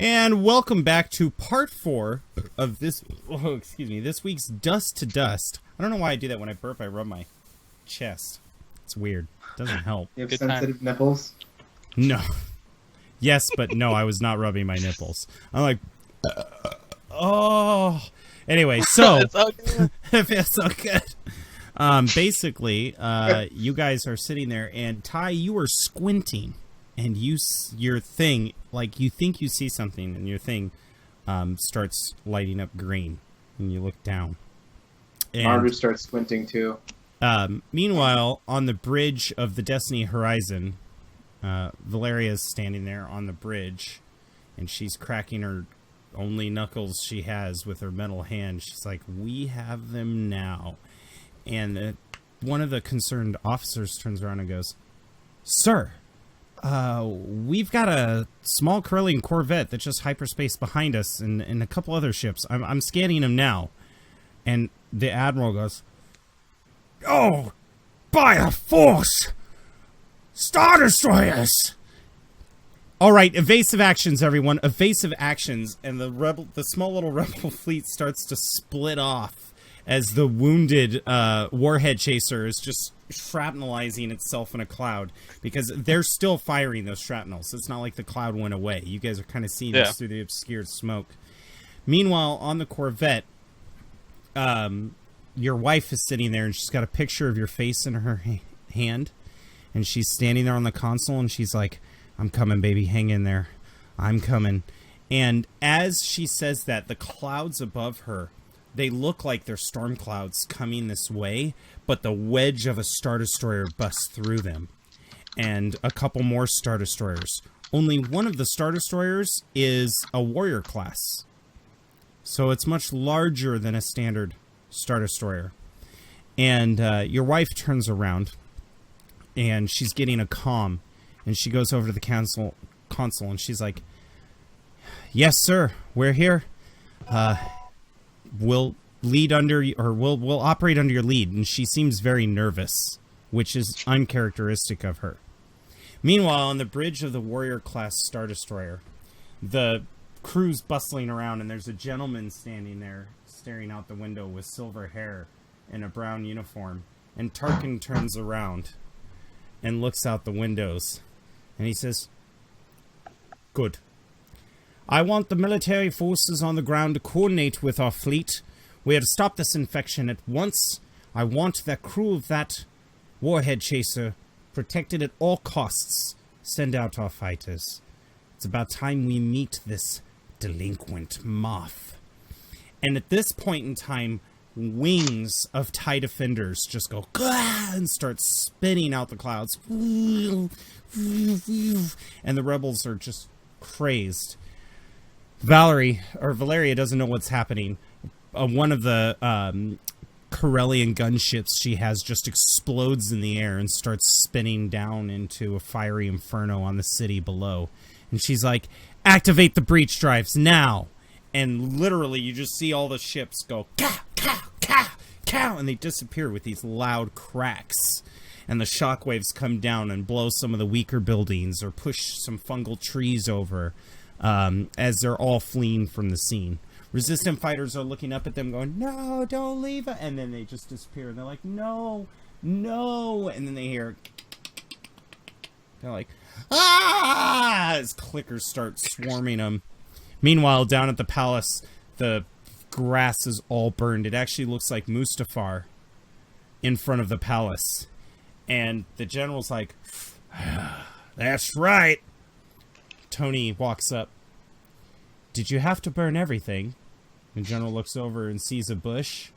And welcome back to part 4 of this, this week's Dust to Dust. I don't know why I do that when I burp. I rub my chest. It's weird. Doesn't help. You have sensitive nipples? No. Yes, but no, I was not rubbing my nipples. I'm like, oh. Anyway, so. It's so good. It feels so good. Basically, you guys are sitting there, and Ty, you are squinting. And your thing, like, you think you see something, and your thing starts lighting up green. And you look down. And, Margaret starts squinting, too. Meanwhile, on the bridge of the Destiny Horizon, Valeria's standing there on the bridge, and she's cracking her only knuckles she has with her metal hand. She's like, we have them now. And one of the concerned officers turns around and goes, Sir, we've got a small Corellian corvette that just hyperspaced behind us and a couple other ships. I'm scanning them now. And the Admiral goes, oh, by the force! Star Destroyers! All right, evasive actions, everyone. Evasive actions. And the small little rebel fleet starts to split off as the wounded warhead chaser is just shrapnelizing itself in a cloud, because they're still firing those shrapnels. It's not like the cloud went away. You guys are kind of seeing this through the obscured smoke. Meanwhile, on the Corvette, your wife is sitting there, and she's got a picture of your face in her hand, and she's standing there on the console, and she's like, I'm coming, baby. Hang in there. I'm coming. And as she says that, the clouds above her, they look like they're storm clouds coming this way, but the wedge of a Star Destroyer busts through them. And a couple more Star Destroyers. Only one of the Star Destroyers is a warrior class. So it's much larger than a standard Star Destroyer. And your wife turns around, and she's getting a comm. And she goes over to the console, and she's like, yes, sir, we're here. We'll lead under, or we'll operate under your lead. And she seems very nervous, which is uncharacteristic of her. Meanwhile, on the bridge of the warrior class Star Destroyer, the crew's bustling around, and there's a gentleman standing there staring out the window with silver hair and a brown uniform. And Tarkin turns around and looks out the windows, and he says, good. I want the military forces on the ground to coordinate with our fleet. We are to stop this infection at once. I want the crew of that warhead chaser protected at all costs. Send out our fighters. It's about time we meet this delinquent Moff. And at this point in time, wings of TIE defenders just go and start spinning out the clouds. And the rebels are just crazed. Valeria doesn't know what's happening. One of the Corellian gunships she has just explodes in the air and starts spinning down into a fiery inferno on the city below. And she's like, activate the breach drives now. And literally you just see all the ships go cow, cow, cow, cow, and they disappear with these loud cracks. And the shockwaves come down and blow some of the weaker buildings or push some fungal trees over. As they're all fleeing from the scene. Resistant fighters are looking up at them going, no, don't leave it. And then they just disappear. And they're like, no, no. And then they hear, they're like, ah, as clickers start swarming them. Meanwhile, down at the palace, the grass is all burned. It actually looks like Mustafar in front of the palace. And the general's like, that's right. Tony walks up. Did you have to burn everything? The general looks over and sees a bush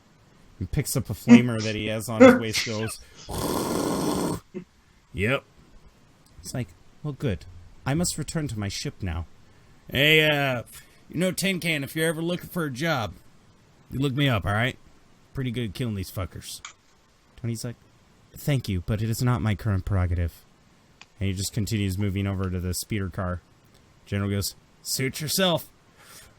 and picks up a flamer that he has on his waist, goes, yep. It's like, well, good. I must return to my ship now. Hey, Tin Can, if you're ever looking for a job, you look me up, all right? Pretty good at killing these fuckers. Tony's like, thank you, but it is not my current prerogative. And he just continues moving over to the speeder car. General goes, suit yourself.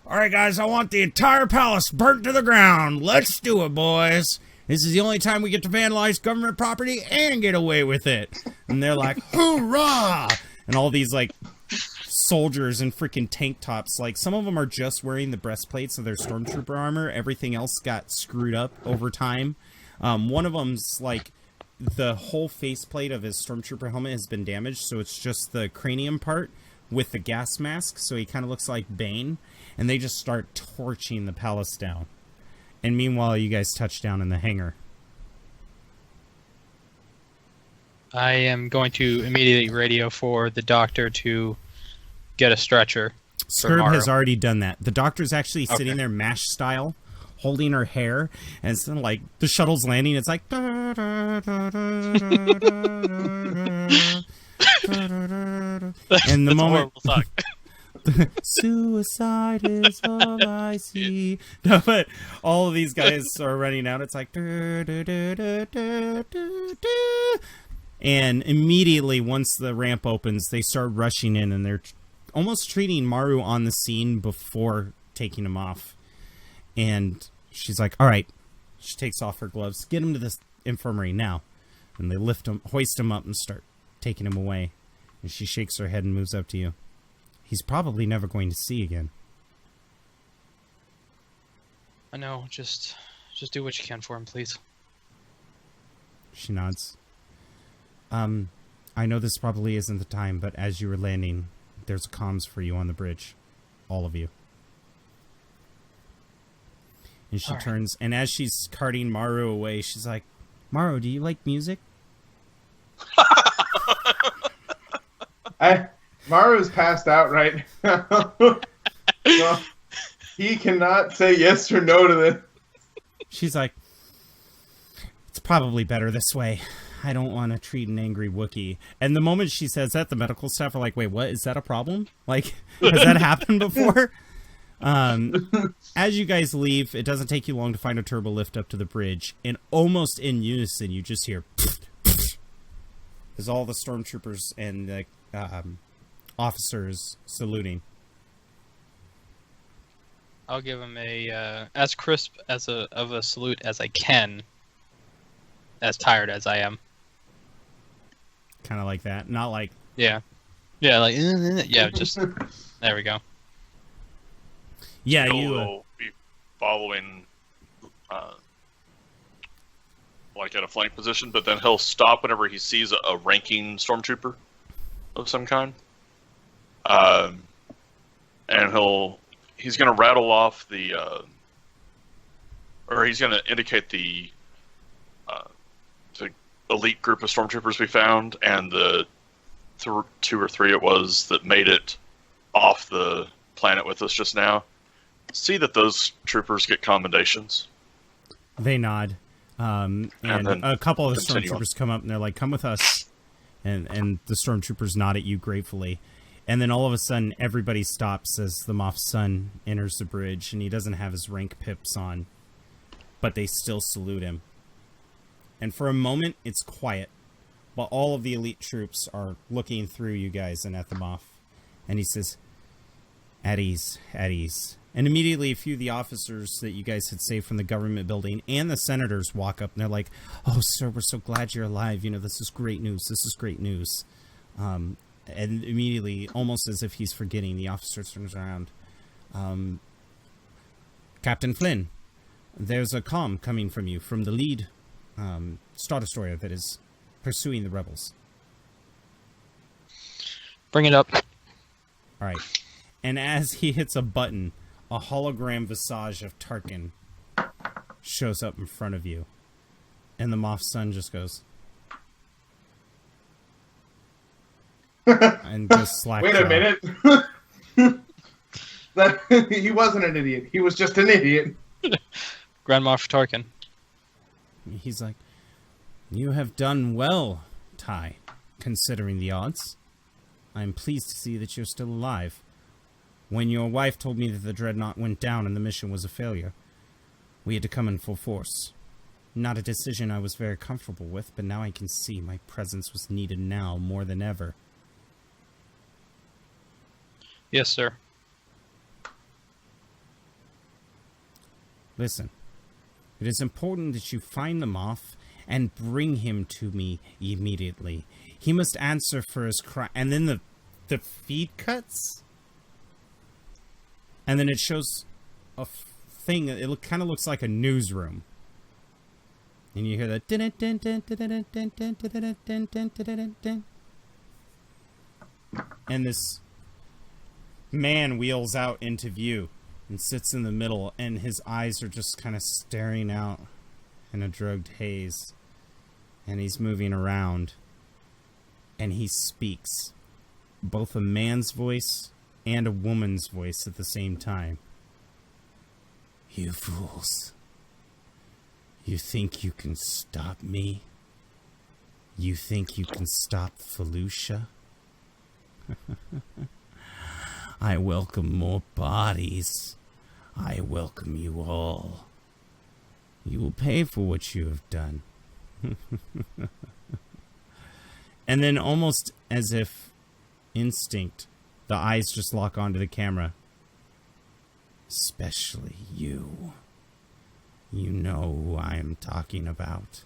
All right, guys, I want the entire palace burnt to the ground. Let's do it, boys. This is the only time we get to vandalize government property and get away with it. And they're like, hoorah! And all these, like, soldiers in freaking tank tops. Like, some of them are just wearing the breastplates of their stormtrooper armor. Everything else got screwed up over time. One of them's, like, the whole faceplate of his stormtrooper helmet has been damaged, so it's just the cranium part with the gas mask, so he kind of looks like Bane. And they just start torching the palace down. And meanwhile, you guys touch down in the hangar. I am going to immediately radio for the doctor to get a stretcher. Skurb has already done that. The doctor's actually sitting there MASH style, holding her hair, and it's like the shuttle's landing. It's like and the moment suicide is all I see. No, but all of these guys are running out. It's like and immediately once the ramp opens, they start rushing in, and they're almost treating Maru on the scene before taking him off. And she's like, all right. She takes off her gloves. Get him to this infirmary now. And they lift him, hoist him up, and start taking him away. And she shakes her head and moves up to you. He's probably never going to see again. I know. Just do what you can for him, please. She nods. I know this probably isn't the time, but as you were landing, there's comms for you on the bridge. All of you. And she turns, and as she's carting Maru away, she's like, Maru, do you like music? Maru's passed out right now. So he cannot say yes or no to this. She's like, it's probably better this way. I don't want to treat an angry Wookiee. And the moment she says that, the medical staff are like, wait, what? Is that a problem? Like, has that happened before? As you guys leave, it doesn't take you long to find a turbo lift up to the bridge. And almost in unison, you just hear as all the stormtroopers and the officers saluting. I'll give him a as crisp of a salute as I can, as tired as I am. Kind of like that, not like yeah, just there we go. Yeah, you will be following, like at a flank position, but then he'll stop whenever he sees a ranking stormtrooper of some kind, and he's going to rattle off the, or he's going to indicate the elite group of stormtroopers we found, and the two or three it was that made it off the planet with us just now. See that those troopers get commendations. They nod, and a couple of the stormtroopers come up and they're like, "Come with us," and the stormtroopers nod at you gratefully. And then all of a sudden, everybody stops as the Moff's son enters the bridge, and he doesn't have his rank pips on, but they still salute him. And for a moment, it's quiet, but all of the elite troops are looking through you guys and at the Moff. And he says, at ease, at ease. And immediately a few of the officers that you guys had saved from the government building and the senators walk up, and they're like, oh, sir, we're so glad you're alive. You know, this is great news. This is great news. And immediately, almost as if he's forgetting, the officer turns around. Captain Flynn, there's a comm coming from you, from the lead Star Destroyer that is pursuing the rebels. Bring it up. All right. And as he hits a button, a hologram visage of Tarkin shows up in front of you. And the Moff's son just goes... and just slack. Wait a minute. He wasn't an idiot. He was just an idiot. Grand Moff Tarkin. He's like, you have done well, Ty, considering the odds. I'm pleased to see that you're still alive. When your wife told me that the Dreadnought went down and the mission was a failure, we had to come in full force. Not a decision I was very comfortable with, but now I can see my presence was needed now more than ever. Yes, sir. Listen, it is important that you find the Moff and bring him to me immediately. He must answer for his crime. And then the the feed cuts, and then it shows a thing. It kind of looks like a newsroom, and you hear that. And this man wheels out into view and sits in the middle, and his eyes are just kind of staring out in a drugged haze, and he's moving around, and he speaks both a man's voice and a woman's voice at the same time. You fools. You think you can stop me? You think you can stop Felucia? I welcome more bodies. I welcome you all. You will pay for what you have done. And then, almost as if instinct, the eyes just lock onto the camera. Especially you. You know who I am talking about.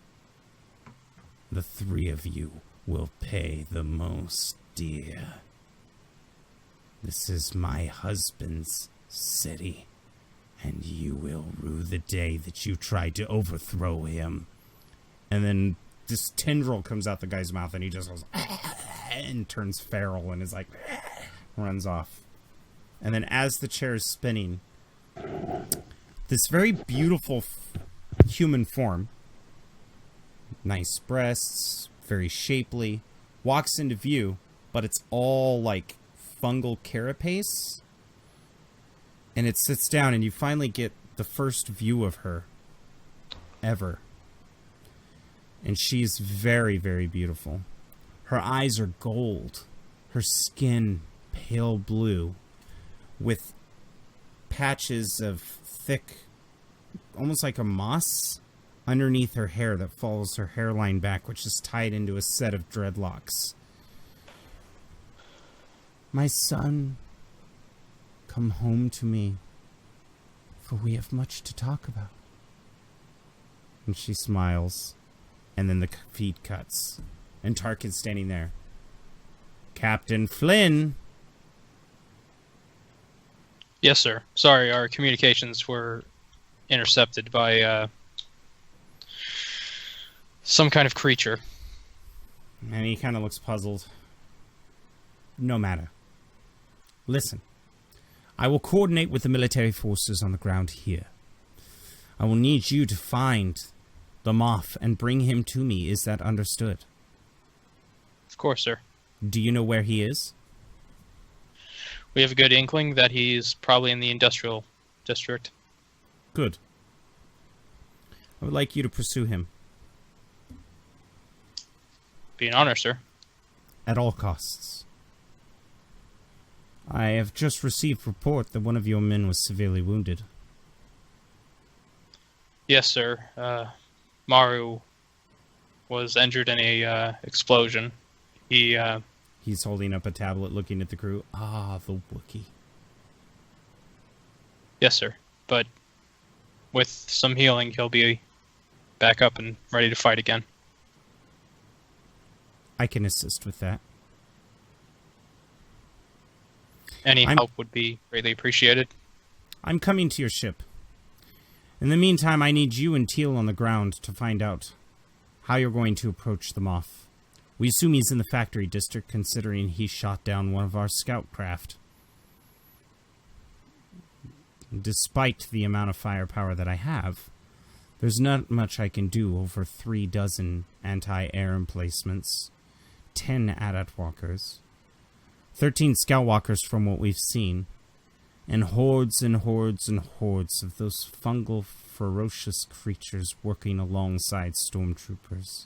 The three of you will pay the most dear. This is my husband's city, and you will rue the day that you tried to overthrow him. And then this tendril comes out the guy's mouth, and he just goes, and turns feral, and is like, runs off. And then as the chair is spinning, this very beautiful human form, nice breasts, very shapely, walks into view, but it's all like fungal carapace. And it sits down, and you finally get the first view of her ever. And she's very, very beautiful. Her eyes are gold. Her skin pale blue, with patches of thick, almost like a moss, underneath her hair that follows her hairline back, which is tied into a set of dreadlocks. My son, come home to me, for we have much to talk about. And she smiles, and then the feed cuts, and Tarkin's standing there. Captain Flynn! Yes, sir. Sorry, our communications were intercepted by some kind of creature. And he kind of looks puzzled. No matter. Listen. I will coordinate with the military forces on the ground here. I will need you to find the Moff and bring him to me. Is that understood? Of course, sir. Do you know where he is? We have a good inkling that he's probably in the industrial district. Good. I would like you to pursue him. Be an honor, sir. At all costs. I have just received report that one of your men was severely wounded. Yes, sir. Maru was injured in a explosion. He's holding up a tablet looking at the crew. Ah, the Wookiee. Yes, sir. But with some healing, he'll be back up and ready to fight again. I can assist with that. Any help would be greatly appreciated. I'm coming to your ship. In the meantime, I need you and Teal on the ground to find out how you're going to approach the Moff. We assume he's in the factory district, considering he shot down one of our scout craft. Despite the amount of firepower that I have, there's not much I can do over 36 anti-air emplacements, 10 AT-AT walkers, 13 scout walkers from what we've seen, and hordes and hordes and hordes of those fungal, ferocious creatures working alongside stormtroopers.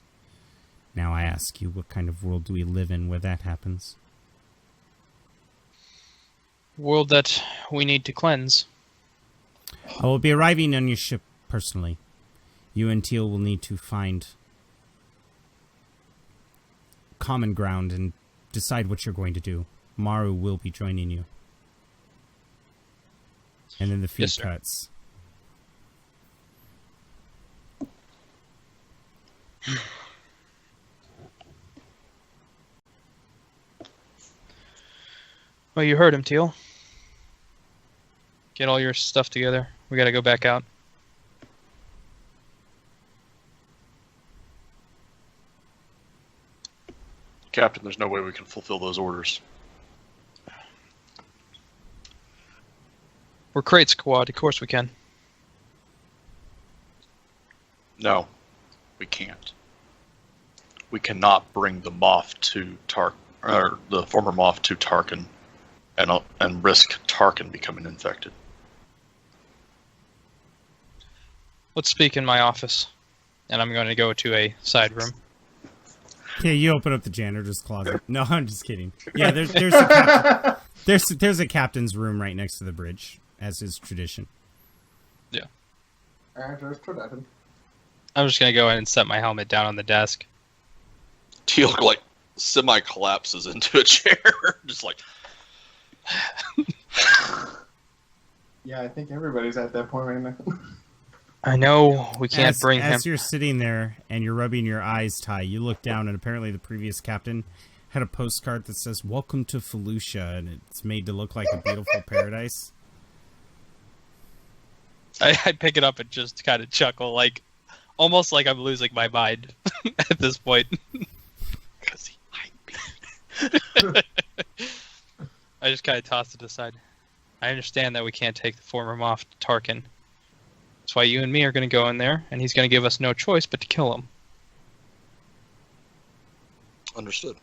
Now I ask you, what kind of world do we live in where that happens? World that we need to cleanse. I will be arriving on your ship personally. You and Teal will need to find common ground and decide what you're going to do. Maru will be joining you. And then the feed cuts. Well, you heard him, Teal. Get all your stuff together. We gotta go back out. Captain, there's no way we can fulfill those orders. We're Crate Squad, of course we can. No, we can't. We cannot bring the Moff to or the former Moff to Tarkin, and risk Tarkin becoming infected. Let's speak in my office, and I'm going to go to a side room. Yeah, you open up the janitor's closet. No, I'm just kidding. Yeah, there's a captain's room right next to the bridge, as is tradition. Yeah. As tradition. I'm just going to go in and set my helmet down on the desk. Teal like semi-collapses into a chair, just like. Yeah, I think everybody's at that point right now. I know we can't bring him. As you're sitting there and you're rubbing your eyes, Ty, you look down and apparently the previous captain had a postcard that says, "Welcome to Felucia," and it's made to look like a beautiful paradise. I pick it up and just kind of chuckle, like almost like I'm losing my mind at this point. Because he might be. I just kind of toss it aside. I understand that we can't take the former Moff to Tarkin. That's why you and me are going to go in there, and he's going to give us no choice but to kill him. Understood.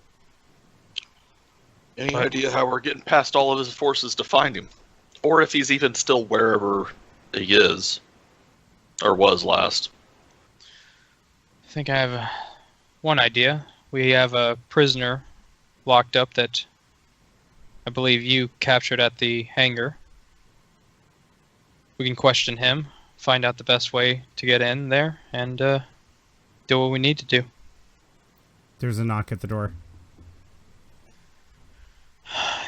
Any idea how we're getting past all of his forces to find him? Or if he's even still wherever he is, or was last? I think I have one idea. We have a prisoner locked up that I believe you captured at the hangar. We can question him, find out the best way to get in there, and do what we need to do. There's a knock at the door.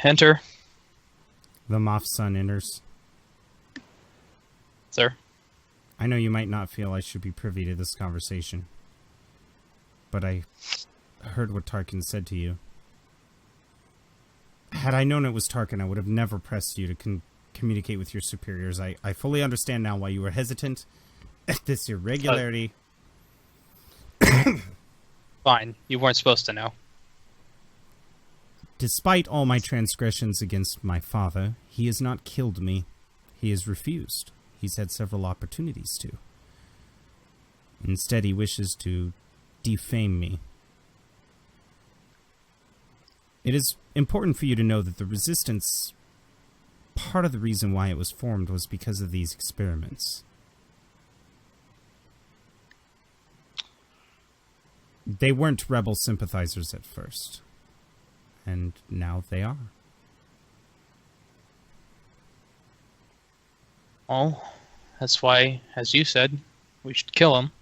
Enter. The Moff's son enters. Sir? I know you might not feel I should be privy to this conversation, but I heard what Tarkin said to you. Had I known it was Tarkin, I would have never pressed you to communicate with your superiors. I fully understand now why you were hesitant at this irregularity. Fine. You weren't supposed to know. Despite all my transgressions against my father, he has not killed me. He has refused. He's had several opportunities to. Instead, he wishes to defame me. It is important for you to know that the Resistance, part of the reason why it was formed was because of these experiments. They weren't rebel sympathizers at first, and now they are. Well, that's why, as you said, we should kill him.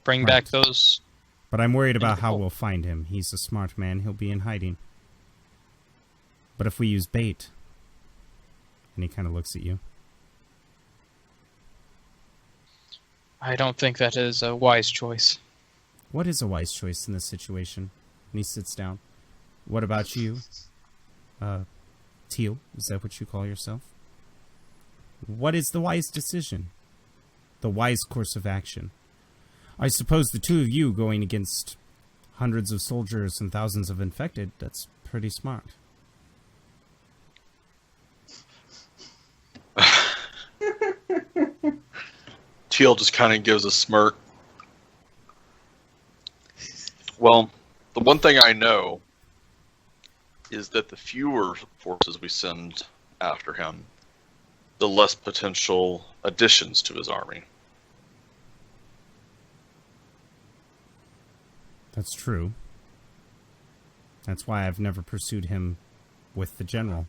Bring Right. back those... But I'm worried about how we'll find him. He's a smart man. He'll be in hiding. But if we use bait... And he kind of looks at you. I don't think that is a wise choice. What is a wise choice in this situation? And he sits down. What about you? Teal, is that what you call yourself? What is the wise decision? The wise course of action? I suppose the two of you going against hundreds of soldiers and thousands of infected, that's pretty smart. Teal just kind of gives a smirk. Well, the one thing I know is that the fewer forces we send after him, the less potential additions to his army. That's true. That's why I've never pursued him with the general.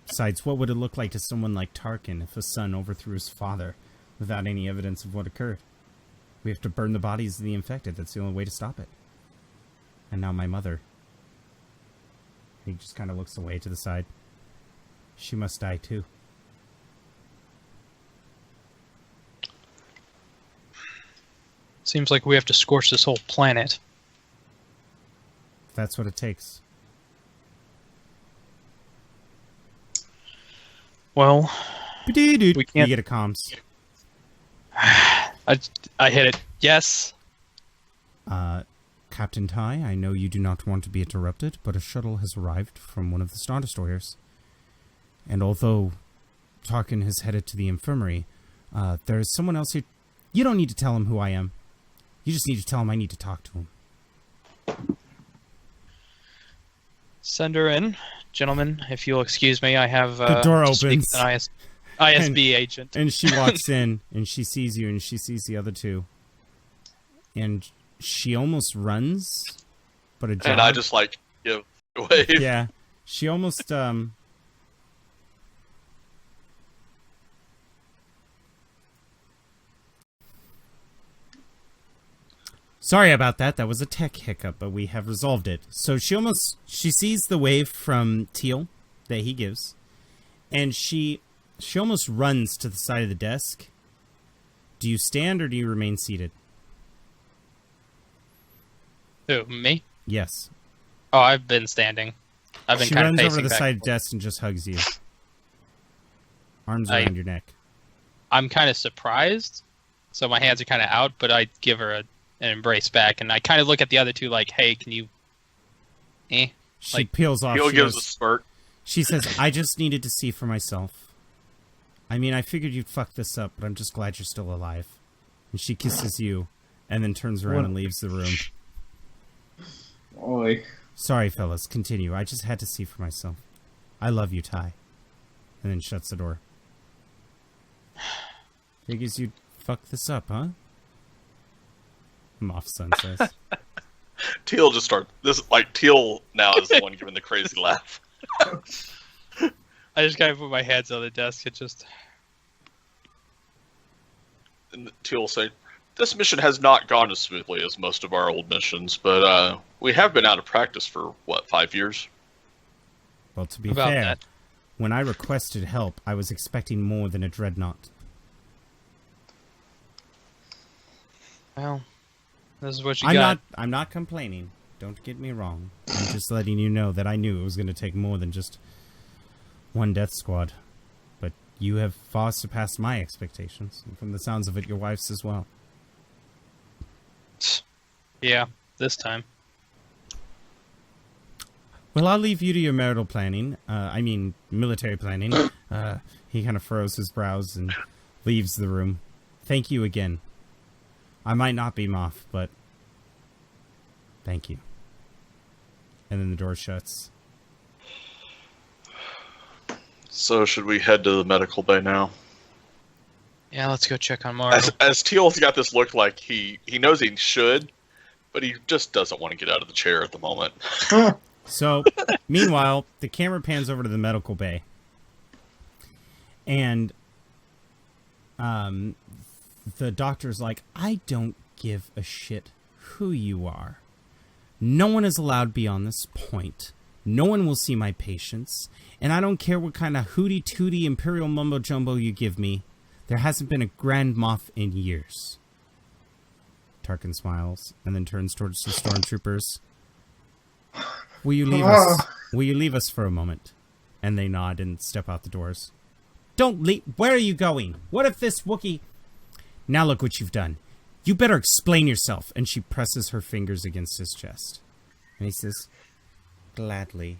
Besides, what would it look like to someone like Tarkin if a son overthrew his father without any evidence of what occurred? We have to burn the bodies of the infected. That's the only way to stop it. And now my mother. He just kind of looks away to the side. She must die too. Seems like we have to scorch this whole planet. that's what it takes. Well, We can't- You get a comms. I hit it. Yes. Captain Ty, I know you do not want to be interrupted, but a shuttle has arrived from one of the Star Destroyers. And although Tarkin has headed to the infirmary, there is someone else here. You don't need to tell him who I am. You just need to tell him I need to talk to him. Send her in. Gentlemen, if you'll excuse me, I have The door to speak opens. with an ISB agent. And she walks in, and she sees you, and she sees the other two. And she almost runs, but a jog. And I just like give wave. Yeah. She almost, Sorry about that. That was a tech hiccup, but we have resolved it. So she sees the wave from Teal that he gives, and she almost runs to the side of the desk. Do you stand or do you remain seated? Who, me? Yes. Oh, I've been standing. I've been She kind of runs pacing over the back side and of the desk and just hugs you. Arms I- around your neck. I'm kind of surprised, so my hands are kind of out, but I give her an embrace back, and I kind of look at the other two like, hey, can you... She like, peels off. He'll She gives goes- a spurt. She says, I just needed to see for myself. I mean, I figured you'd fuck this up, but I'm just glad you're still alive. And she kisses you, and then turns around and leaves the room. Boy. Sorry, fellas, continue. I just had to see for myself. I love you, Ty. And then shuts the door. Figures you'd fuck this up, huh? Moff son says. Teal just starts. Teal now is the one giving the crazy laugh. I just kind of put my hands on the desk. It just... And Teal will say, "This mission has not gone as smoothly as most of our old missions, but we have been out of practice for, 5 years? Well, to be About fair, that. when I requested help, I was expecting more than a dreadnought. Well, this is what you I'm got. I'm not complaining. Don't get me wrong. I'm just letting you know that I knew it was going to take more than just one death squad. But you have far surpassed my expectations. And from the sounds of it, your wife's as well. Yeah, this time. Well, I'll leave you to your marital planning. Military planning. He kind of furrows his brows and leaves the room. Thank you again. I might not be Moff, but thank you. And then the door shuts. So should we head to the medical bay now?" Yeah, let's go check on Mario. As Teal's got this look like he knows he should, but he just doesn't want to get out of the chair at the moment. So, meanwhile, the camera pans over to the medical bay. And the doctor's like, I don't give a shit who you are. No one is allowed beyond this point. No one will see my patients. And I don't care what kind of hooty-tooty imperial mumbo-jumbo you give me. There hasn't been a Grand Moff in years. Tarkin smiles and then turns towards the stormtroopers. Will you leave us? Will you leave us for a moment? And they nod and step out the doors. Don't leave. Where are you going? What if this Wookiee... Now look what you've done. You better explain yourself. And she presses her fingers against his chest. And he says, gladly.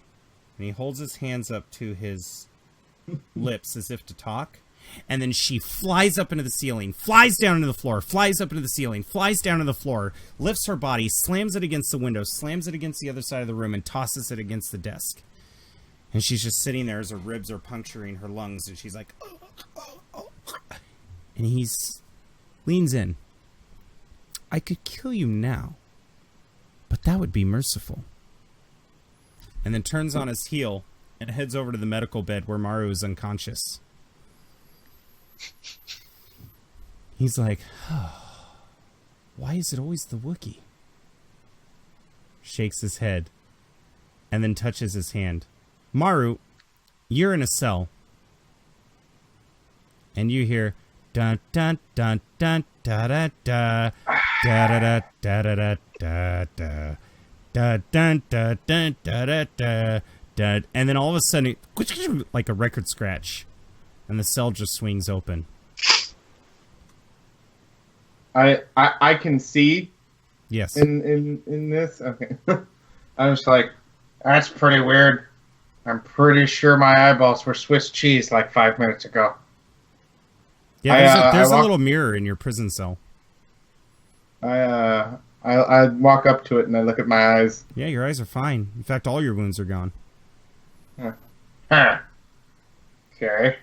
And he holds his hands up to his lips as if to talk. And then she flies up into the ceiling, flies down into the floor, flies up into the ceiling, flies down to the floor, lifts her body, slams it against the window, slams it against the other side of the room, and tosses it against the desk. And she's just sitting there as her ribs are puncturing her lungs, and she's like, oh. And he's leans in. I could kill you now, but that would be merciful. And then turns on his heel and heads over to the medical bed where Maru is unconscious. He's like, oh, why is it always the Wookiee? Shakes his head and then touches his hand. Maru, you're in a cell. And you hear dun dun dun dun da da da da da da da da da da Da, dun, da, dun, da, da, da, da, and then all of a sudden, like a record scratch, and the cell just swings open. I can see Yes. in this. Okay. I'm just like, that's pretty weird. I'm pretty sure my eyeballs were Swiss cheese like 5 minutes ago. Yeah, there's a little mirror in your prison cell. I walk up to it and I look at my eyes. Yeah, your eyes are fine. In fact, all your wounds are gone. Huh. Okay.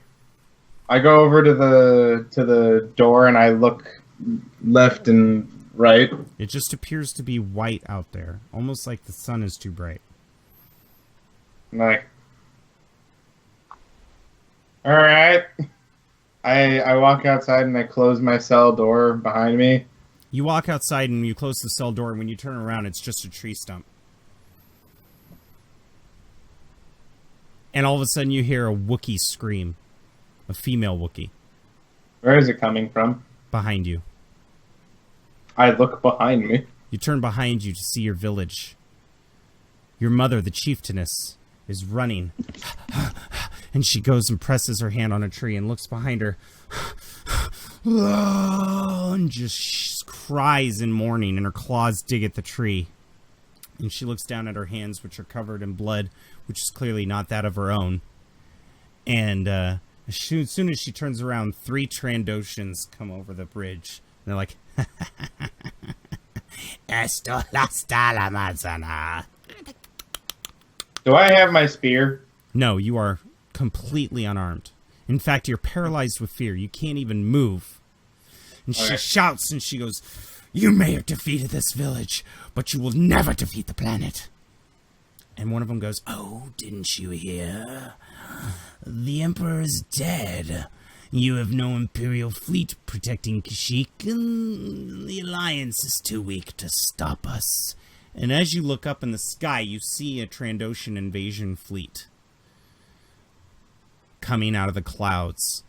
I go over to the door and I look left and right. It just appears to be white out there, almost like the sun is too bright. I'm like, all right. I walk outside and I close my cell door behind me. You walk outside and you close the cell door, and when you turn around, it's just a tree stump. And all of a sudden, you hear a Wookiee scream. A female Wookiee. Where is it coming from? Behind you. I look behind me. You turn behind you to see your village. Your mother, the chieftainess, is running. And she goes and presses her hand on a tree and looks behind her. And just cries in mourning, and her claws dig at the tree. And she looks down at her hands, which are covered in blood, which is clearly not that of her own. And as soon as she turns around, 3 Trandoshans come over the bridge. And they're like, Esto la sta la manzana. Do I have my spear? No, you are completely unarmed. In fact, you're paralyzed with fear. You can't even move. And she shouts and she goes, you may have defeated this village, but you will never defeat the planet. And one of them goes, oh, didn't you hear? The Emperor is dead. You have no Imperial fleet protecting Kashyyyk, and the Alliance is too weak to stop us. And as you look up in the sky, you see a Trandoshan invasion fleet coming out of the clouds.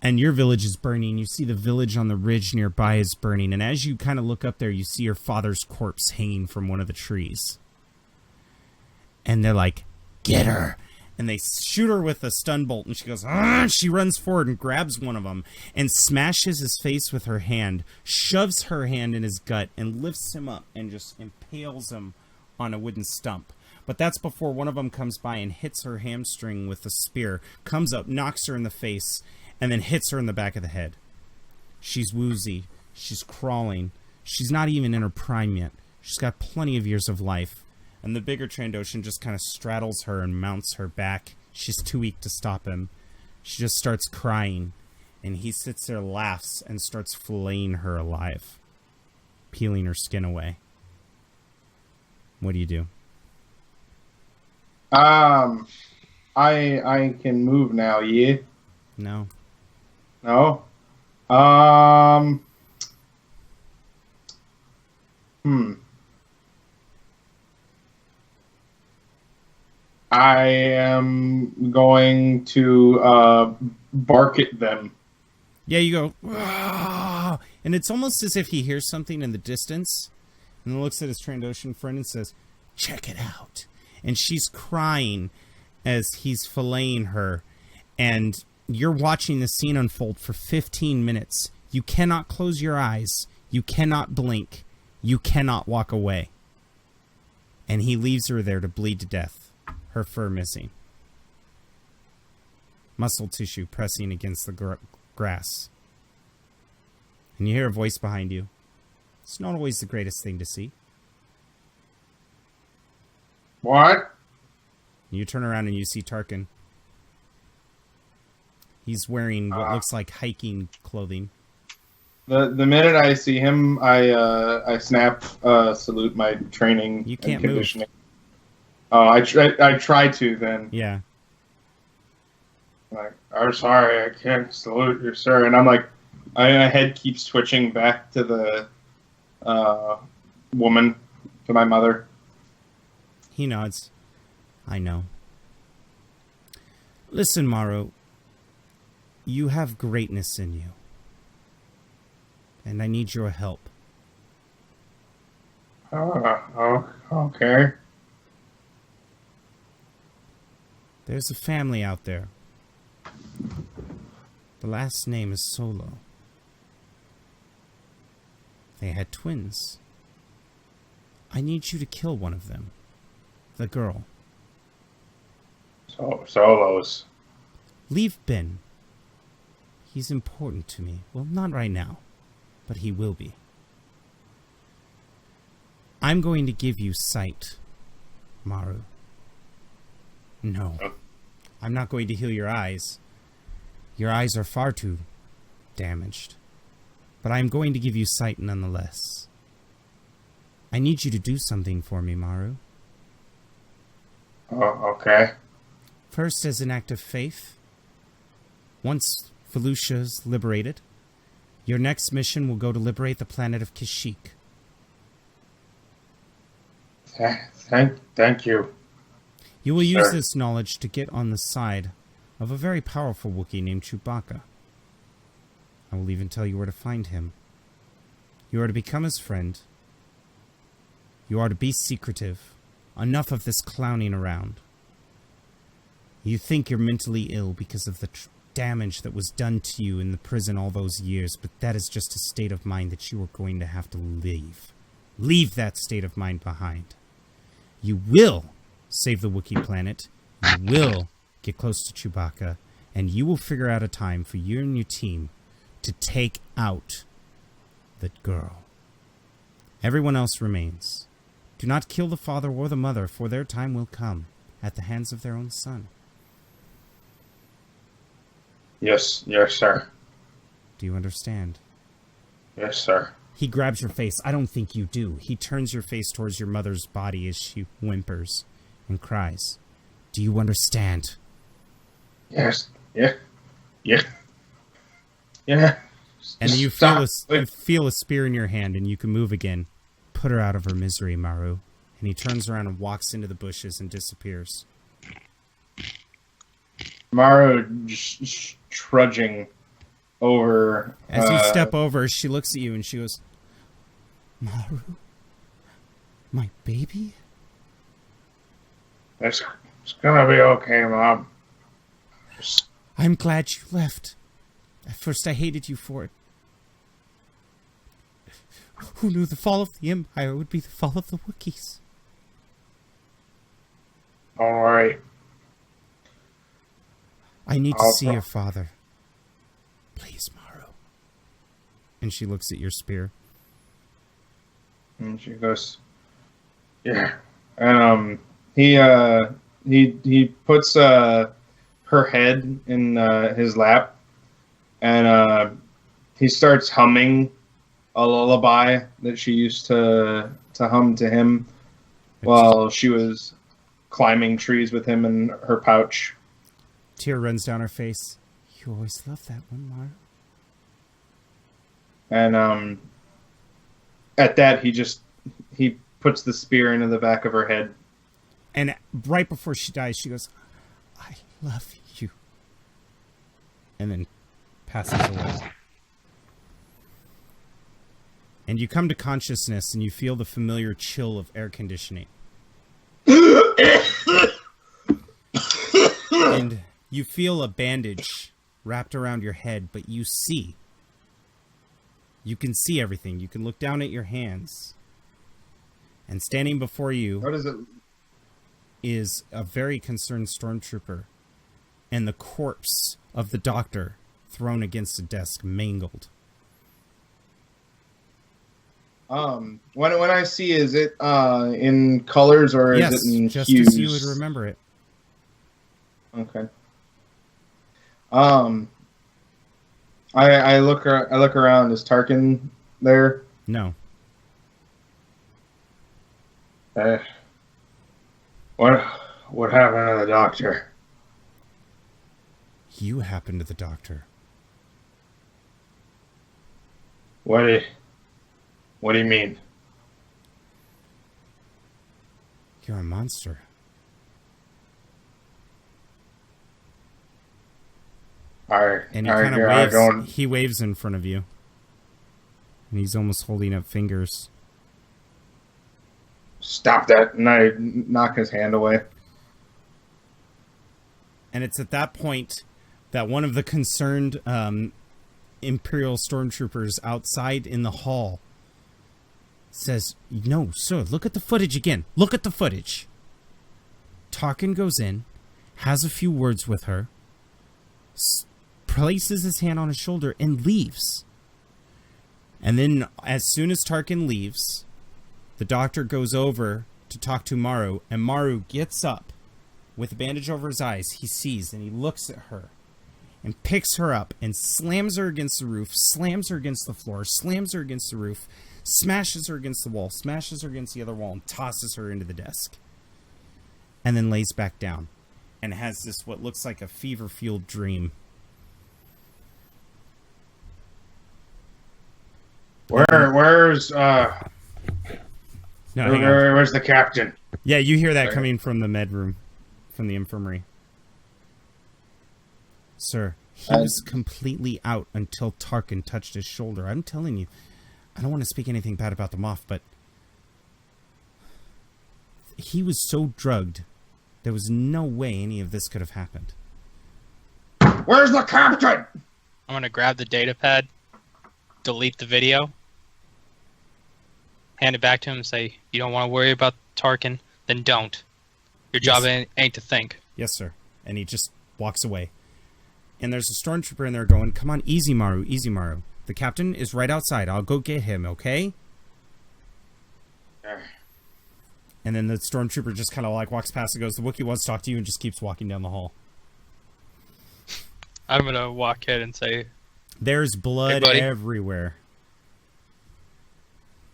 And your village is burning. You see the village on the ridge nearby is burning. And as you kind of look up there, you see your father's corpse hanging from one of the trees. And they're like, get her. And they shoot her with a stun bolt. And she goes, ah! She runs forward and grabs one of them and smashes his face with her hand, shoves her hand in his gut, and lifts him up and just impales him on a wooden stump. But that's before one of them comes by and hits her hamstring with a spear, comes up, knocks her in the face, and then hits her in the back of the head. She's woozy. She's crawling. She's not even in her prime yet. She's got plenty of years of life. And the bigger Trandoshan just kind of straddles her and mounts her back. She's too weak to stop him. She just starts crying. And he sits there, laughs, and starts filleting her alive. Peeling her skin away. What do you do? I can move now, yeah? No. No? I am going to bark at them. Yeah, you go, "Wah!" And it's almost as if he hears something in the distance, and then looks at his Trandoshan friend and says, check it out. And she's crying as he's filleting her, and you're watching the scene unfold for 15 minutes. You cannot close your eyes. You cannot blink. You cannot walk away. And he leaves her there to bleed to death, her fur missing. Muscle tissue pressing against the grass. And you hear a voice behind you. It's not always the greatest thing to see. What? You turn around and you see Tarkin. He's wearing what looks like hiking clothing. The minute I see him, I snap salute my training You can't and conditioning. Oh, I try to then. Yeah. Like, I'm sorry, I can't salute you, sir. And I'm like, my head keeps twitching back to the woman, to my mother. He nods. I know. Listen, Maro. You have greatness in you. And I need your help. Okay. There's a family out there. The last name is Solo. They had twins. I need you to kill one of them. The girl. Solos. Leave Ben. He's important to me. Well, not right now, but he will be. I'm going to give you sight, Maru. No. I'm not going to heal your eyes. Your eyes are far too damaged. But I'm going to give you sight nonetheless. I need you to do something for me, Maru. Oh, okay. First, as an act of faith, once Felucia's liberated, your next mission will go to liberate the planet of Kashyyyk. Thank you. You will use Sir. this knowledge to get on the side of a very powerful Wookiee named Chewbacca. I will even tell you where to find him. You are to become his friend. You are to be secretive. Enough of this clowning around. You think you're mentally ill because of the damage that was done to you in the prison all those years, but that is just a state of mind that you are going to have to leave. Leave that state of mind behind. You will save the Wookiee planet. You will get close to Chewbacca, and you will figure out a time for you and your team to take out that girl. Everyone else remains. Do not kill the father or the mother, for their time will come at the hands of their own son. Yes, sir. Do you understand? Yes, sir. He grabs your face. I don't think you do. He turns your face towards your mother's body as she whimpers and cries. Do you understand? Yes. Yeah. And then you feel a spear in your hand, and you can move again. Put her out of her misery, Maru. And he turns around and walks into the bushes and disappears. Maru just trudging over. As you step over, she looks at you and she goes, Maru? My baby? It's gonna be okay, Mom. I'm glad you left. At first I hated you for it. Who knew the fall of the Empire would be the fall of the Wookiees? Don't worry. I need to see your father. Please, Maru. And she looks at your spear. And she goes, yeah. And he puts her head in his lap, and he starts humming a lullaby that she used to hum to him while she was climbing trees with him in her pouch. Tear runs down her face. You always loved that one, Maru. And at that, he puts the spear into the back of her head. And right before she dies, she goes, I love you. And then passes away. And you come to consciousness and you feel the familiar chill of air conditioning. And you feel a bandage wrapped around your head, but you see. You can see everything. You can look down at your hands. And standing before you What is it? is a very concerned stormtrooper and the corpse of the doctor thrown against a desk, mangled. When I see, is it in colors or Yes, is it in just hues? as you would remember it. Okay. I look around. Is Tarkin there? No. What happened to the doctor? You happened to the doctor. What do you mean? You're a monster. And he kind of waves. He waves in front of you. And he's almost holding up fingers. stop that, and I knock his hand away. And it's at that point that one of the concerned Imperial stormtroopers outside in the hall says, "No, sir, look at the footage again. Look at the footage." Tarkin goes in, has a few words with her, places his hand on his shoulder, and leaves. And then, as soon as Tarkin leaves, the doctor goes over to talk to Maru, and Maru gets up with a bandage over his eyes. He sees, and he looks at her, and picks her up, and slams her against the roof, slams her against the floor, slams her against the roof, smashes her against the wall, smashes her against the other wall, and tosses her into the desk. And then lays back down, and has this, what looks like a fever-fueled dream. Where's No, hang on. where's the captain? Yeah, you hear that coming from the med room, from the infirmary. Sir, he was completely out until Tarkin touched his shoulder. I'm telling you, I don't want to speak anything bad about the Moff, but he was so drugged, there was no way any of this could have happened. Where's the captain? I'm gonna grab the data pad, delete the video, hand it back to him and say, "You don't want to worry about Tarkin, then don't. Your job ain't to think." Yes, sir. And he just walks away. And there's a stormtrooper in there going, "Come on, easy, Maru, easy, Maru. The captain is right outside. I'll go get him, okay?" And then the stormtrooper just kind of like walks past and goes, "The Wookiee wants to talk to you," and just keeps walking down the hall. I'm gonna walk in and say, There's blood Hey, buddy. everywhere.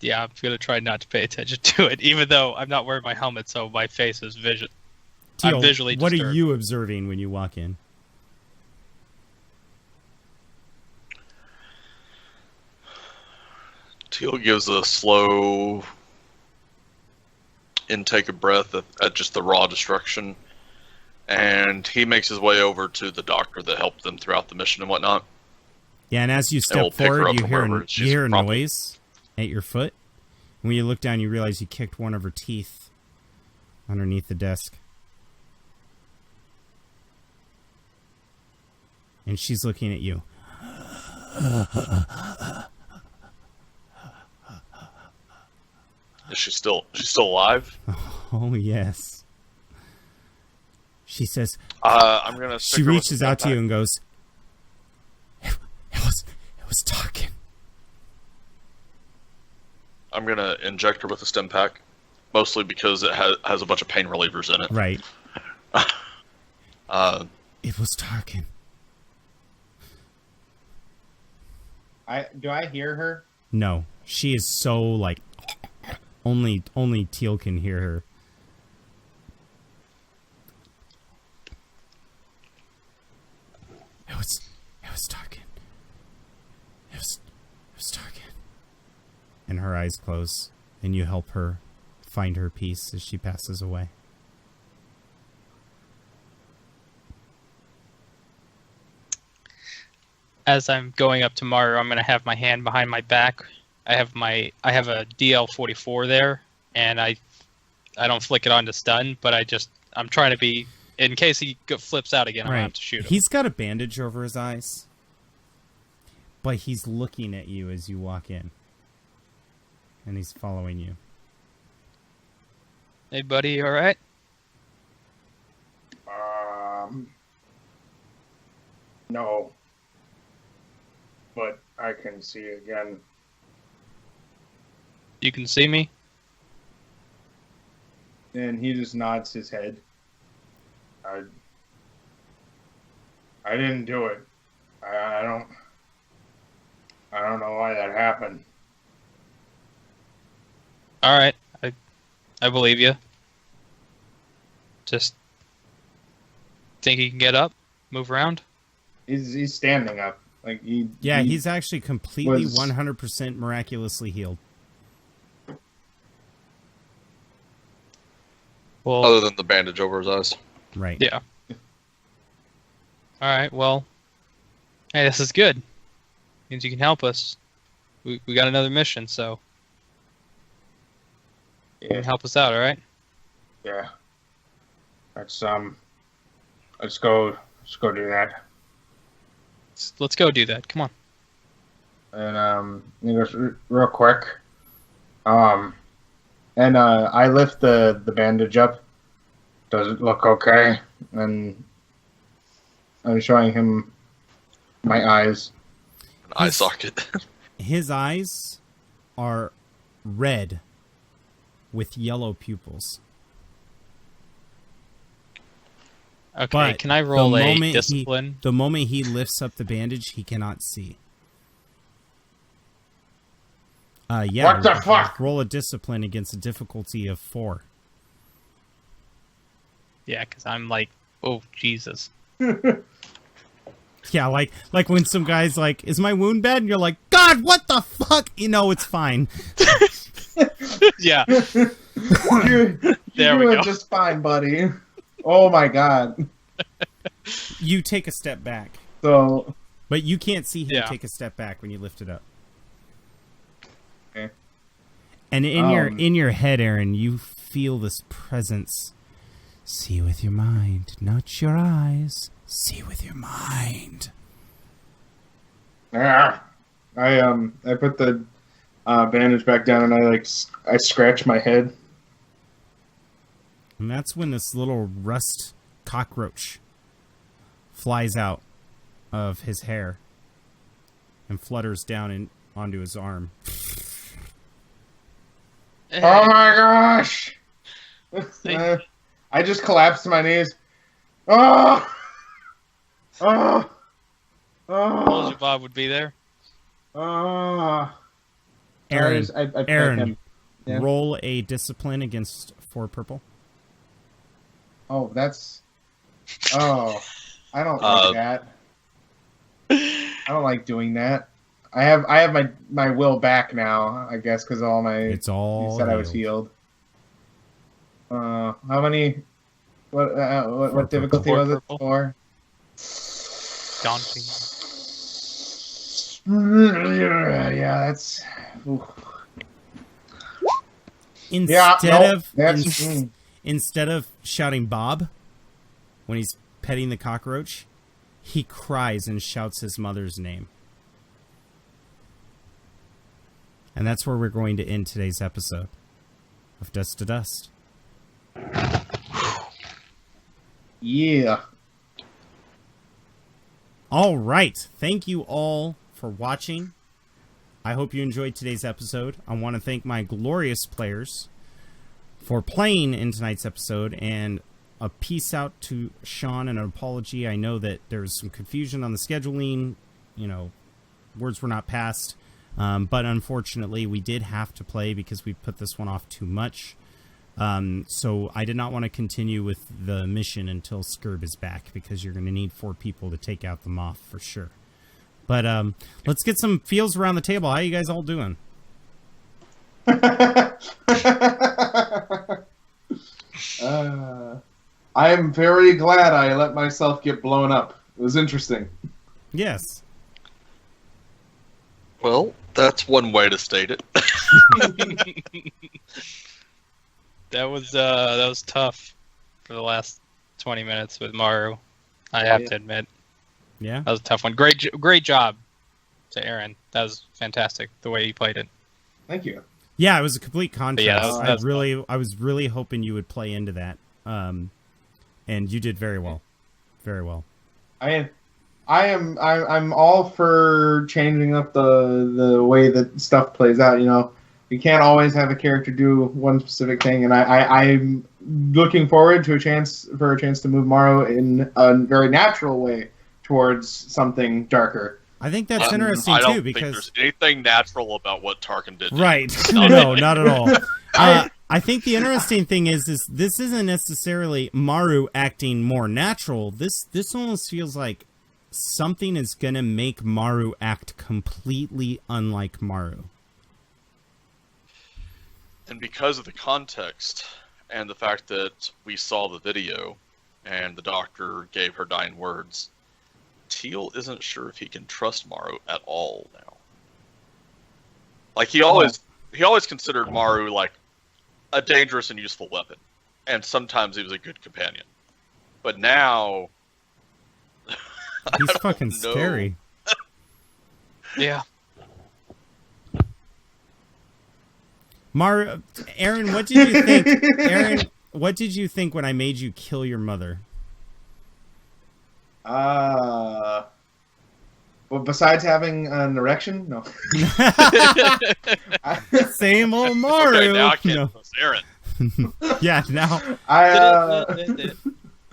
yeah, I'm gonna try not to pay attention to it, even though I'm not wearing my helmet, so my face is I'm Teal, visually what disturbed. are you observing when you walk in? Teal gives a slow intake of breath at just the raw destruction, and he makes his way over to the doctor that helped them throughout the mission and whatnot. Yeah, and as you And we'll step pick her forward, up you from hear, wherever you she's hear a probably- noise at your foot. And when you look down, you realize you kicked one of her teeth underneath the desk. And she's looking at you. Is she's still alive? Oh, yes. She says, I'm gonna. she reaches out to you and goes, it was Tarkin. I'm gonna inject her with a stim pack, mostly because it has a bunch of pain relievers in it. Right. Uh, It was Tarkin. Do I hear her? No, she is so like only Teal can hear her. It was Tarkin. It was Tarkin. And her eyes close, and you help her find her peace as she passes away. As I'm going up tomorrow, I'm gonna have my hand behind my back. I have a DL-44 there, and I don't flick it on to stun, but I'm trying to be, in case he flips out again, I'm gonna have to shoot him. He's got a bandage over his eyes, but he's looking at you as you walk in, and he's following you. Hey, buddy, you all right? No. But I can see again. You can see me? And he just nods his head. I didn't do it. I don't know why that happened. All right, I believe you. Just think he can get up, move around? He's standing up. Like He's actually completely was- 100% miraculously healed. Well, other than the bandage over his eyes. Right. yeah. All right, well, hey, this is good. Means you can help us. We got another mission, so and help us out, all right? Yeah. Let's go do that. Let's go do that. Come on. And real quick. I lift the bandage up. Does it look okay? And I'm showing him my eyes. An eye socket. His eyes are red with yellow pupils. Okay, But can I roll the a moment discipline? The moment he lifts up the bandage, he cannot see. Yeah. What the fuck? Roll a discipline against a difficulty of 4. Yeah, because I'm like, oh, Jesus. Yeah, like when some guy's like, "Is my wound bad?" and you're like, "God, what the fuck?" You know, it's fine. Yeah. You're There we doing go. just fine, buddy. Oh my god. You take a step back, So, but you can't see him Yeah. take a step back when you lift it up. okay. And in your head, Aaron, you feel this presence. See with your mind, not your eyes. See with your mind. I put the bandage back down and I scratch my head. And that's when this little rust cockroach flies out of his hair and flutters down onto his arm. Oh my gosh! I just collapsed to my knees. Oh! Oh! Told you Oh! Bob would be there. Oh! Aaron, I pet Aaron, him. Yeah. roll a discipline against 4 purple. Oh, that's. Oh, I don't like that. I don't like doing that. I have my will back now, I guess, because all my. It's all You said I was healed. How many? What difficulty was it? purple. 4. Daunting. Yeah, that's. Oof. Instead of shouting Bob when he's petting the cockroach, he cries and shouts his mother's name. And that's where we're going to end today's episode of Dust to Dust. Yeah. All right. Thank you all for watching. I hope you enjoyed today's episode. I want to thank my glorious players for playing in tonight's episode, and a peace out to Sean and an apology. I know that there was some confusion on the scheduling. You know, words were not passed. But unfortunately, we did have to play because we put this one off too much. So I did not want to continue with the mission until Skurb is back, because you're going to need 4 people to take out the Moff for sure. But let's get some feels around the table. How you guys all doing? I am very glad I let myself get blown up. It was interesting. Yes. Well, that's one way to state it. That was tough for the last 20 minutes with Maru. I have to admit, Yeah. that was a tough one. Great job to Aaron. That was fantastic the way he played it. Thank you. Yeah, it was a complete contrast. Yeah, that was I was really hoping you would play into that. And you did very well. Very well. I'm all for changing up the way that stuff plays out. You know, you can't always have a character do one specific thing, and I'm looking forward to a chance to move Morrow in a very natural way towards something darker. I think that's interesting I don't too, think because there's anything natural about what Tarkin did. right. No, not at all. I think the interesting thing is this isn't necessarily Maru acting more natural. This almost feels like something is gonna make Maru act completely unlike Maru. And because of the context and the fact that we saw the video and the doctor gave her dying words, Teal isn't sure if he can trust Maru at all now. Like he always considered Maru like a dangerous and useful weapon, and sometimes he was a good companion. But now, He's fucking scary. Yeah. Aaron, what did you think? Aaron, what did you think when I made you kill your mother? Well, besides having an erection, no. Same old Mario. Okay, now I can't No. trust Aaron. Yeah, now I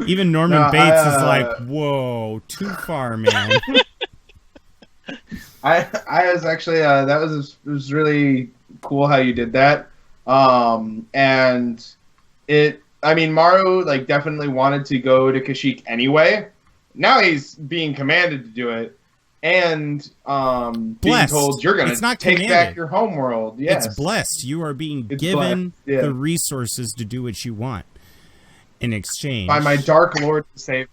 even Norman No, Bates I, is like, whoa, too far, man. I was actually that was it was really cool how you did that. And I mean, Maru like definitely wanted to go to Kashyyyk anyway. Now he's being commanded to do it, and being Blessed. told you're going It's to not take commanded. back your homeworld. Yes. It's blessed. You are being It's given blessed, yeah. the resources to do what you want in exchange. By my dark lord and savior.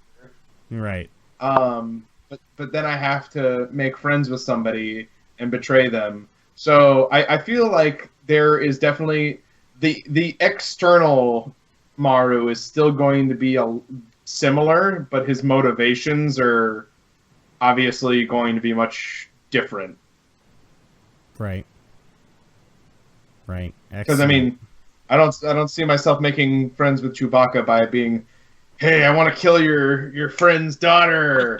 Right. But then I have to make friends with somebody and betray them. So I feel like there is definitely the external Maru is still going to be similar, but his motivations are obviously going to be much different. Right. Right. Because I mean, I don't see myself making friends with Chewbacca by being, hey, I want to kill your friend's daughter.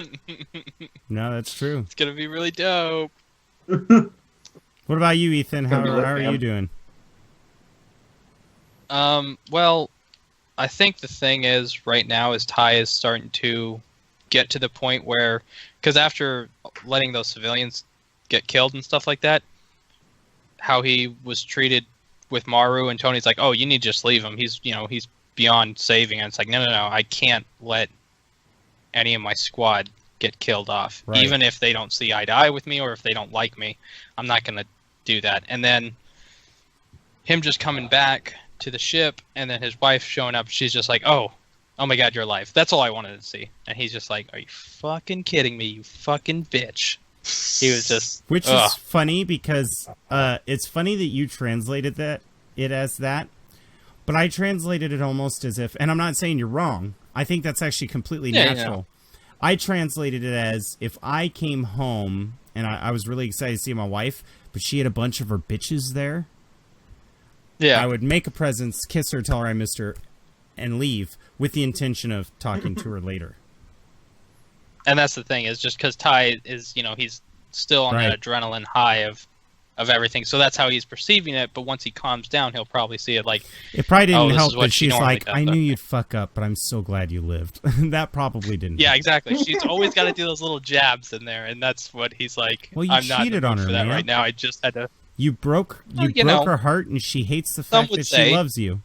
No, that's true. It's gonna be really dope. What about you, Ethan? How are you doing? Well, I think the thing is right now is Ty is starting to get to the point where, because after letting those civilians get killed and stuff like that, how he was treated with Maru, and Tony's like, oh, you need to just leave him. He's beyond saving. And it's like, no, I can't let any of my squad get killed off. Right. Even if they don't see eye to eye with me or if they don't like me, I'm not going to do that. And then him just coming back to the ship, and then his wife showing up, she's just like, oh my god, you're alive. That's all I wanted to see. And he's just like, are you fucking kidding me, you fucking bitch? He was just... Which is funny because it's funny that you translated it as that, but I translated it almost as if, and I'm not saying you're wrong, I think that's actually completely natural. I translated it as if I came home and I was really excited to see my wife, but she had a bunch of her bitches there. Yeah. I would make a presence, kiss her, tell her I missed her, and leave with the intention of talking to her later. And that's the thing, is just because Ty is, he's still on that adrenaline high of everything. So that's how he's perceiving it. But once he calms down, he'll probably see it like... It probably didn't help that she's normally like, I knew you'd fuck up, but I'm so glad you lived. That probably didn't. Yeah, exactly. She's always got to do those little jabs in there. And that's what he's like, well, you I'm not cheated on her, for that man. right now. I just had to... You broke her heart, and she hates the fact that she loves you.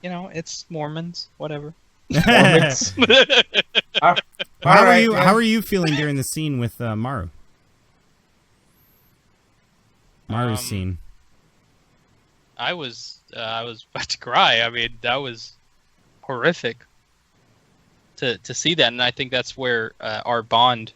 It's Mormons, whatever. Mormons. How are you feeling during the scene with Maru? Maru's scene. I was about to cry. I mean, that was horrific to see that, and I think that's where our bond,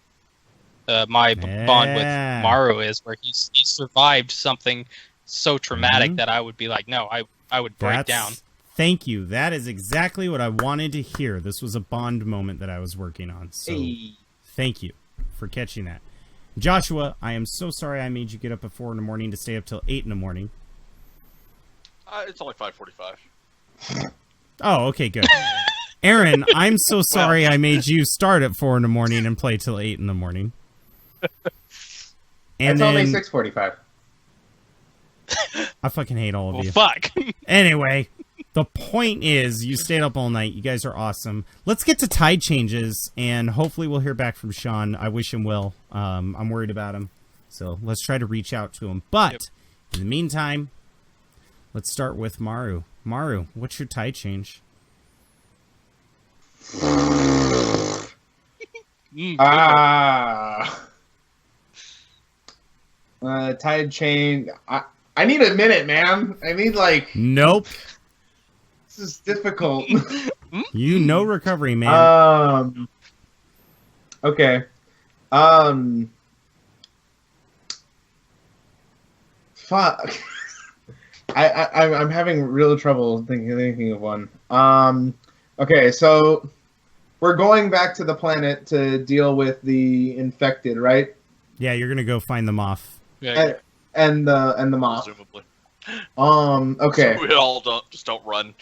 bond with Maru is, where he survived something so traumatic that I would be like, no, I would break down. Thank you. That is exactly what I wanted to hear. This was a Bond moment that I was working on. So Thank you for catching that. Joshua, I am so sorry I made you get up at 4 in the morning to stay up till 8 in the morning. It's only 5:45. Oh, okay, good. Aaron, I'm so sorry I made you start at 4 in the morning and play till 8 in the morning. And it's only 6:45. I fucking hate all of you. Fuck. Anyway, the point is, you stayed up all night. You guys are awesome. Let's get to tide changes, and hopefully we'll hear back from Sean. I wish him well. I'm worried about him, so let's try to reach out to him. But in the meantime, let's start with Maru. Maru, what's your tide change? Tide chain. I need a minute, man. I need Nope. This is difficult. Recovery, man. Okay. Fuck. I'm having real trouble thinking of one. Okay, so we're going back to the planet to deal with the infected, right? Yeah, you're gonna go find them off. Yeah. And the Moff. Presumably. Okay. So we all don't run.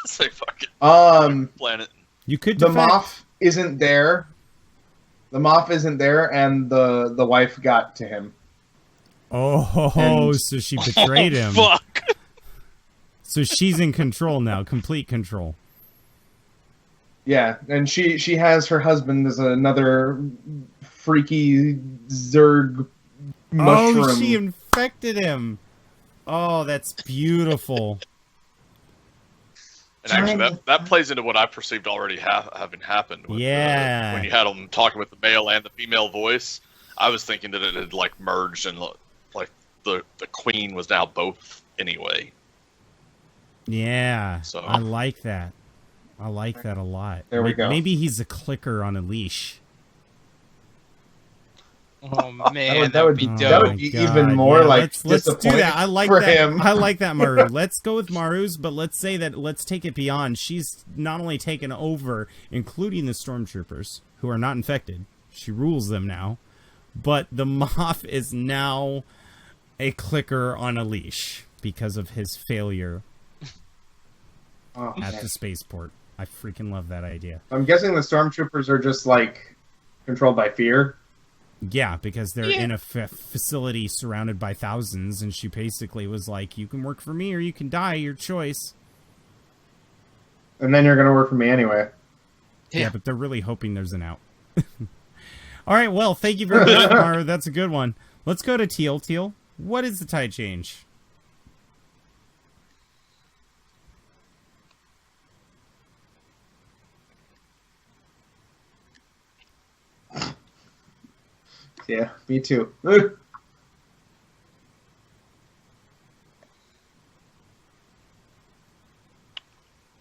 Say fuck it. Planet. You could The defect. Moff isn't there. The Moff isn't there, and the wife got to him. Oh, And- so she betrayed him. Fuck. So she's in control now, complete control. Yeah, and she has her husband as another freaky Zerg mushroom. Oh, she infected him. Oh, that's beautiful. And actually, that plays into what I perceived already having happened. With, Yeah. when you had them talking with the male and the female voice, I was thinking that it had like merged and like the queen was now both anyway. Yeah, So- I like that. I like that a lot. There we go. Maybe he's a clicker on a leash. Oh man, that would be be- dope. that would be even more, yeah, like, let's do disappointing that. I like for that. him. I like that, Maru. Let's go with Maru's, but let's say that let's take it beyond. She's not only taken over, including the stormtroopers who are not infected. She rules them now, but the Moff is now a clicker on a leash because of his failure Oh, at man. the spaceport. I freaking love that idea. I'm guessing the stormtroopers are just like controlled by fear. Yeah, because they're Yeah. in a facility surrounded by thousands, and she basically was like, you can work for me or you can die, your choice. And then you're gonna work for me anyway. Yeah, but they're really hoping there's an out. All right, well, thank you very much, Maru. That's a good one. Let's go to Teal. Teal, what is the tide change? Yeah, me too.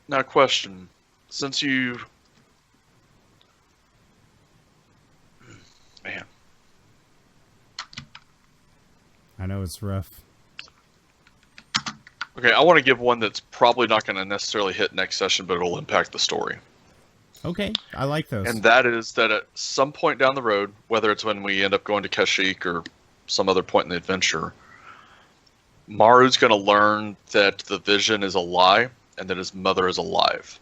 Now, question: since you, man, I know it's rough. okay, I want to give one that's probably not going to necessarily hit next session, but it'll impact the story. Okay, I like those. And that is that at some point down the road, whether it's when we end up going to Kashyyyk or some other point in the adventure, Maru's going to learn that the vision is a lie and that his mother is alive.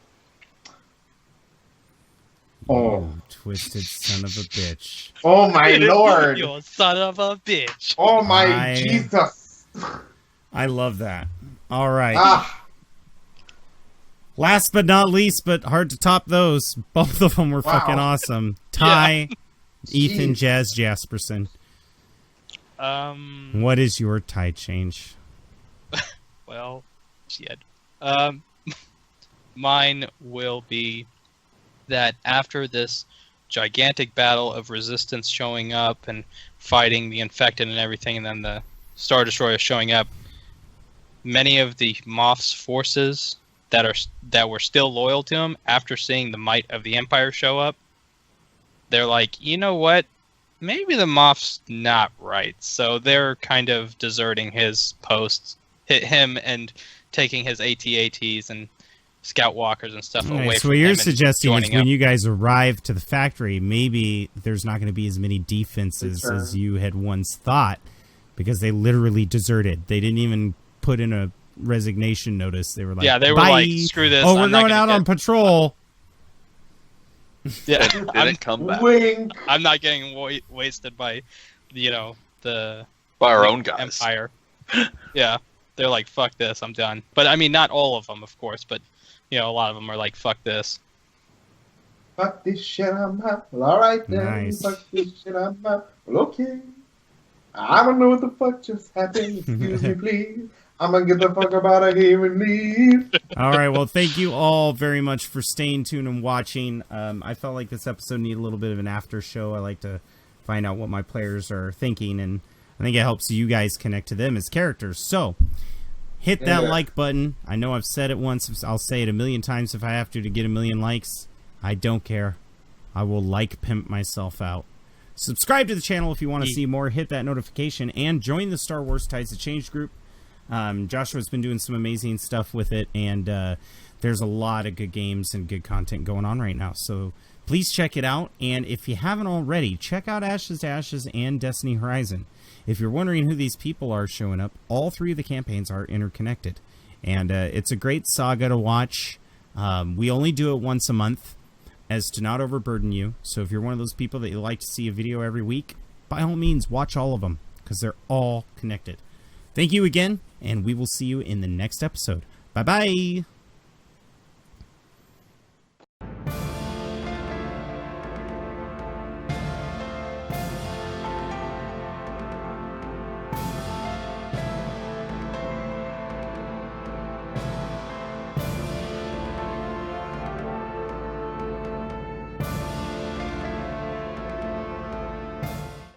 Oh. You twisted son of a bitch. Oh my lord! You son of a bitch. Oh my Jesus! I love that. All right. Ah, Last but not least, but hard to top those. Both of them were Wow. fucking awesome. Ty, Ethan, Jeez. Jazz Jasperson. What is your tide change? Well, shit. Mine will be that after this gigantic battle of resistance showing up and fighting the infected and everything, and then the Star Destroyer showing up, many of the Moff's forces that were still loyal to him after seeing the might of the Empire show up, they're like, you know what? Maybe the Moff's not right. So they're kind of deserting his posts, hit him and taking his AT-ATs and scout walkers and stuff away So from what him you're and suggesting is joining when up. you guys arrive to the factory, maybe there's not going to be as many defenses Sure. as you had once thought, because they literally deserted. They didn't even put in a resignation notice. They were like, Yeah, they were "Bye. like, screw this. Oh, we're I'm not going gonna out on patrol." Yeah, Didn't come back wink. I'm not getting wasted by, the by our own guys. Empire. Yeah, they're like, fuck this, I'm done. But I mean, not all of them, of course, but a lot of them are like, fuck this. Fuck this shit, I'm out. Well, alright then. Nice. Fuck this shit, I'm out. Well, okay. I don't know what the fuck just happened. Excuse me, please. I'm gonna get the fuck up out of here and leave. All right. Well, thank you all very much for staying tuned and watching. I felt like this episode needed a little bit of an after show. I like to find out what my players are thinking, and I think it helps you guys connect to them as characters. So hit that Yeah. like button. I know I've said it once. I'll say it a million times if I have to get a million likes. I don't care. I will pimp myself out. Subscribe to the channel if you want to see more. Hit that notification and join the Star Wars Tides of Change group. Joshua's been doing some amazing stuff with it, and there's a lot of good games and good content going on right now. So please check it out. And if you haven't already, check out Ashes to Ashes and Destiny Horizon. If you're wondering who these people are showing up, all 3 of the campaigns are interconnected. And it's a great saga to watch. We only do it once a month, as to not overburden you. So if you're one of those people that you like to see a video every week, by all means, watch all of them, because they're all connected. Thank you again, and we will see you in the next episode. Bye-bye!